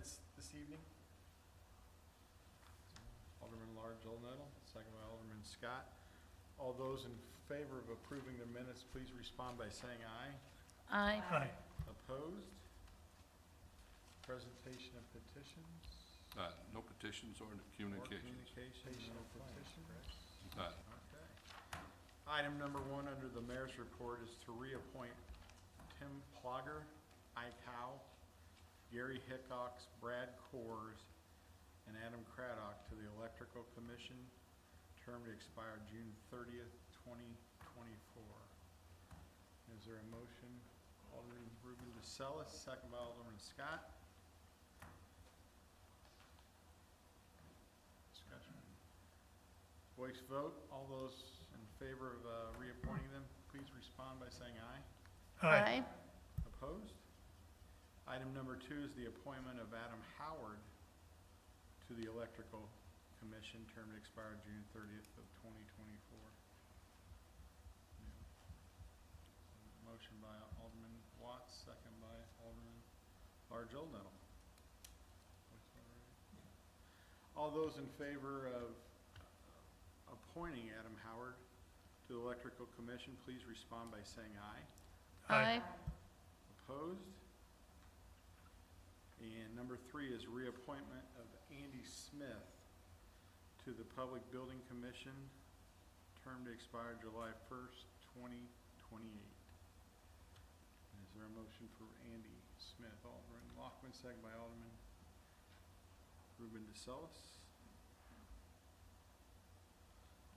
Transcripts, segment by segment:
minutes this evening? Alderman Large Olnettle, second by Alderman Scott. All those in favor of approving the minutes, please respond by saying aye. Aye. Aye. Opposed? Presentation of petitions? No petitions or Or communications. communication of petitions? Aye. Okay. Item number 1 under the mayor's report is to reappoint Tim Plogger, Ike Howe, Gary Hickox, Brad Coors, and Adam Craddock to the Electrical Commission, term to expire June 30th, 2024. Is there a motion? Alderman Ruben DeSellis, second by Alderman Scott. Discussion. Voice vote. All those in favor of reappointing them, please respond by saying aye. Aye. Opposed? Item number 2 is the appointment of Adam Howard to the Electrical Commission, term to expire June 30th of 2024. Motion by Alderman Watts, second by Alderman Large Olnettle. All those in favor of appointing Adam Howard to the Electrical Commission, please respond by saying aye. Aye. Opposed? And number 3 is reappointment of Andy Smith to the Public Building Commission, term to expire July 1st, 2028. Is there a motion for Andy Smith? Alderman Lockman, second by Alderman Ruben DeSellis.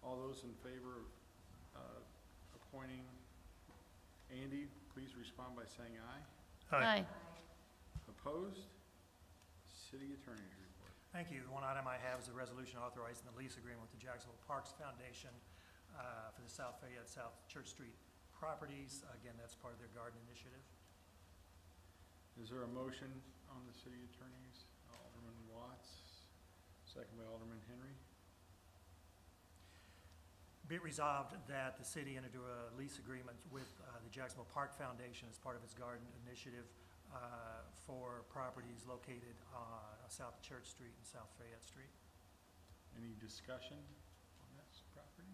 All those in favor of appointing Andy, please respond by saying aye. Aye. Opposed? City Attorney's report. Thank you. The one item I have is a resolution authorizing the lease agreement with the Jacksonville Parks Foundation for the South Fayette, South Church Street properties. Again, that's part of their garden initiative. Is there a motion on the city attorneys? Alderman Watts, second by Alderman Henry. Be it resolved that the city enter into a lease agreement with the Jacksonville Park Foundation as part of its garden initiative for properties located on South Church Street and South Fayette Street. Any discussion on this property?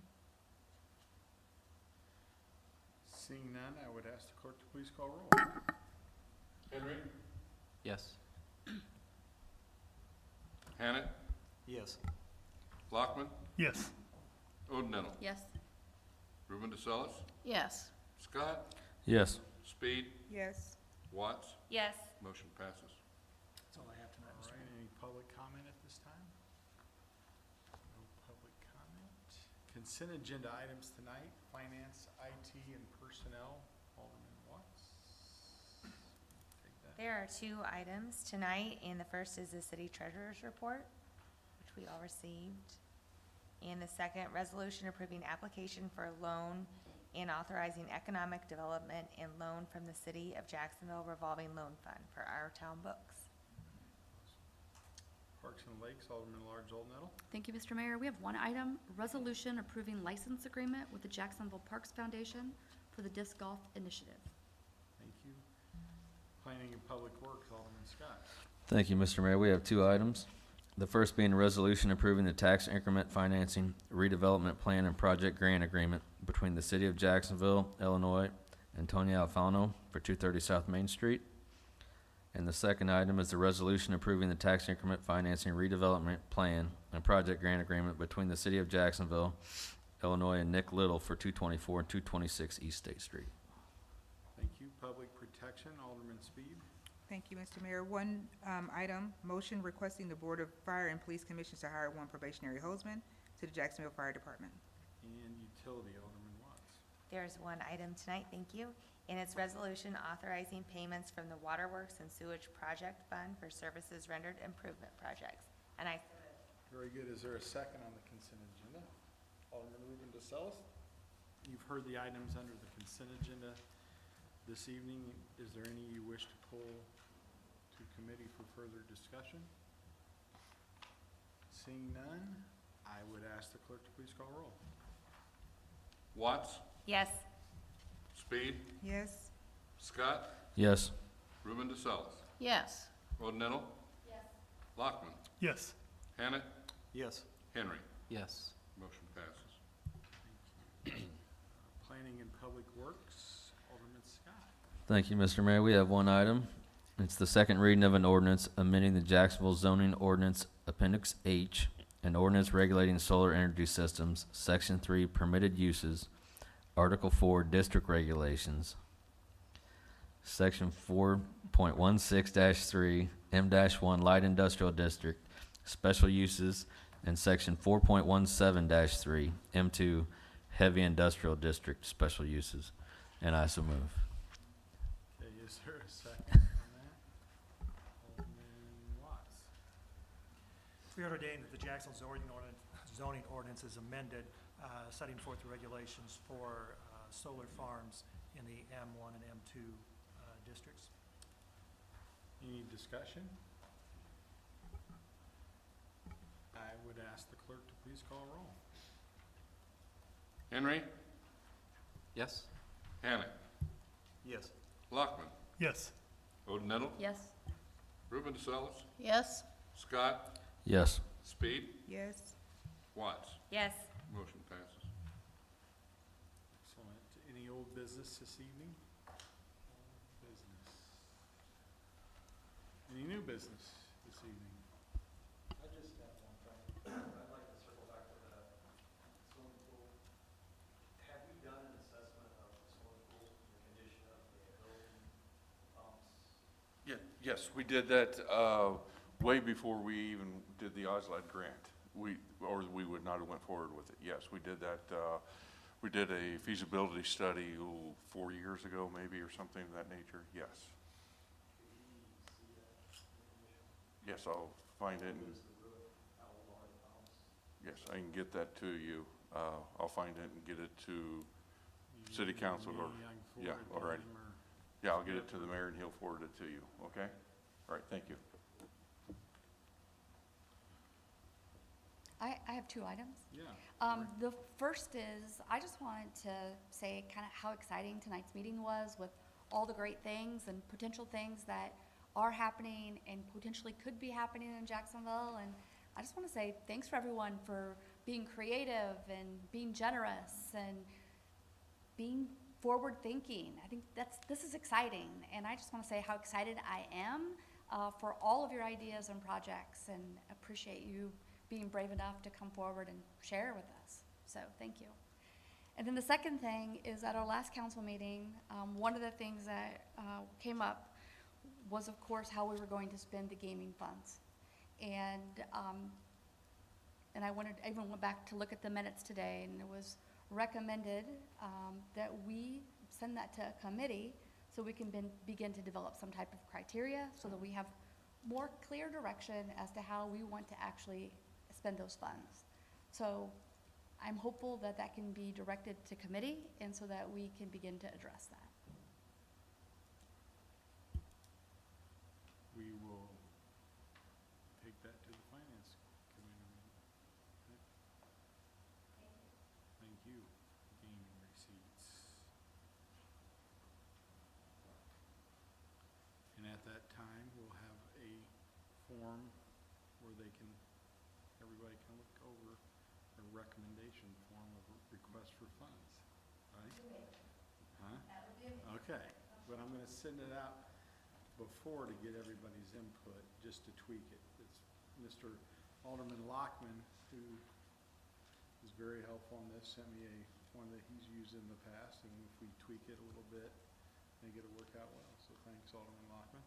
Seeing none, I would ask the clerk to please call roll. Henry? Yes. Hannett? Yes. Lockman? Yes. Odenettle? Yes. Ruben DeSellis? Yes. Scott? Yes. Speed? Yes. Watts? Yes. Motion passes. That's all I have tonight, All Mr. right, Mayor. any public comment at this time? No public comment. Consent agenda items tonight, finance, IT, and personnel. Alderman Watts. Take that. There are 2 items tonight, and the first is the city treasurer's report, which we all received. And the second, resolution approving application for a loan and authorizing economic development and loan from the City of Jacksonville revolving loan fund for our town books. Parks and Lakes, Alderman Large Olnettle. Thank you, Mr. Mayor. We have one item, resolution approving license agreement with the Jacksonville Parks Foundation for the Disc Golf Initiative. Thank you. Planning and Public Works, Alderman Scott. Thank you, Mr. Mayor. We have 2 items. The first being a resolution approving the tax increment financing redevelopment plan and project grant agreement between the City of Jacksonville, Illinois, and Tony Alfano for 230 South Main Street. And the second item is the resolution approving the tax increment financing redevelopment plan and project grant agreement between the City of Jacksonville, Illinois, and Nick Little for 224 and 226 East State Street. Thank you. Public Protection, Alderman Speed. Thank you, Mr. Mayor. One item, motion requesting the Board of Fire and Police Commissions to hire 1 probationary hostman to the Jacksonville Fire Department. And Utility, Alderman Watts. There's one item tonight, thank you, and it's resolution authorizing payments from the Waterworks and Sewage Project Fund for services rendered improvement projects. And I Very good. Is there a second on the consent agenda? Alderman Ruben DeSellis. You've heard the items under the consent agenda this evening. Is there any you wish to pull to committee for further discussion? Seeing none, I would ask the clerk to please call roll. Watts? Yes. Speed? Yes. Scott? Yes. Ruben DeSellis? Yes. Odenettle? Yes. Lockman. Yes. Hannet. Yes. Henry. Yes. Motion passes. Planning and Public Works, Alderman Scott. Thank you, Mr. Mayor. We have one item. It's the second reading of an ordinance amending the Jacksonville zoning ordinance Appendix H, an ordinance regulating solar energy systems, Section 3, permitted uses, Article 4, district regulations, Section 4.16-3, M-1, light industrial district, special uses, and Section 4.17-3, M2, heavy industrial district, special uses. And I so move. Okay, is there a second on that? Alderman Watts. We ordain that the Jacksonville zoning ordinance is amended, setting forth the regulations for solar farms in the M1 and M2 districts. Any discussion? I would ask the clerk to please call roll. Henry. Yes. Hannet. Yes. Lockman. Yes. Odenettle. Yes. Ruben DeSalis. Yes. Scott. Yes. Speed. Yes. Watts. Yes. Motion passes. Excellent. Any old business this evening? Old business. Any new business this evening? I just have one thing. I'd like to circle back to the swimming pool. Have we done an assessment of the swimming pool, the condition of the building, pumps? Yes, we did that way before we even did the OSLAD grant. We would not have went forward with it. Yes, we did that. We did a feasibility study 4 years ago, maybe, or something of that nature. Yes. Yes, I'll find it. Yes, I can get that to you. I'll find it and get it to City Council or, yeah, all right. Yeah, I'll get it to the mayor and he'll forward it to you, okay? All right, thank you. I have two items. Yeah. The first is, I just wanted to say kind of how exciting tonight's meeting was with all the great things and potential things that are happening and potentially could be happening in Jacksonville. And I just want to say thanks for everyone for being creative and being generous and being forward-thinking. I think this is exciting, and I just want to say how excited I am for all of your ideas and projects, and appreciate you being brave enough to come forward and share with us. So thank you. And then the second thing is, at our last council meeting, one of the things that came up was, of course, how we were going to spend the gaming funds. And I even went back to look at the minutes today, and it was recommended that we send that to a committee so we can begin to develop some type of criteria so that we have more clear direction as to how we want to actually spend those funds. So I'm hopeful that that can be directed to committee, and so that we can begin to address that. We will take that to the finance committee. Thank you. Gaming receipts. And at that time, we'll have a form where everybody can look over a recommendation form of request for funds, right? Huh? Okay, but I'm gonna send it out before to get everybody's input, just to tweak it. It's Mr. Alderman Lockman, who is very helpful on this, sent me one that he's used in the past, and if we tweak it a little bit, make it'll work out well. So thanks, Alderman Lockman.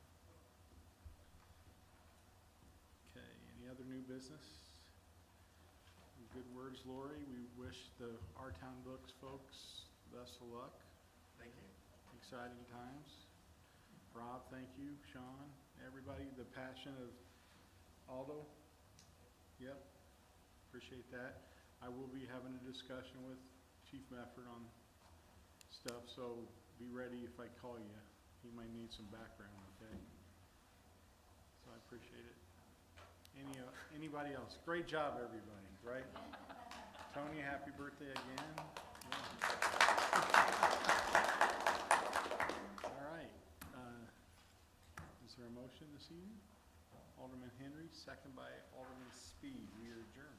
Okay, any other new business? Good words, Lori. We wish the Our Town Books folks best of luck. Thank you. Exciting times. Rob, thank you. Sean, everybody, the passion of Aldo. Yep, appreciate that. I will be having a discussion with Chief Mefford on stuff, so be ready if I call you. He might need some background, okay? So I appreciate it. Anybody else? Great job, everybody, right? Tony, happy birthday again. Yeah. All right. Is there a motion this evening? Alderman Henry, second by Alderman Speed. We are adjourned.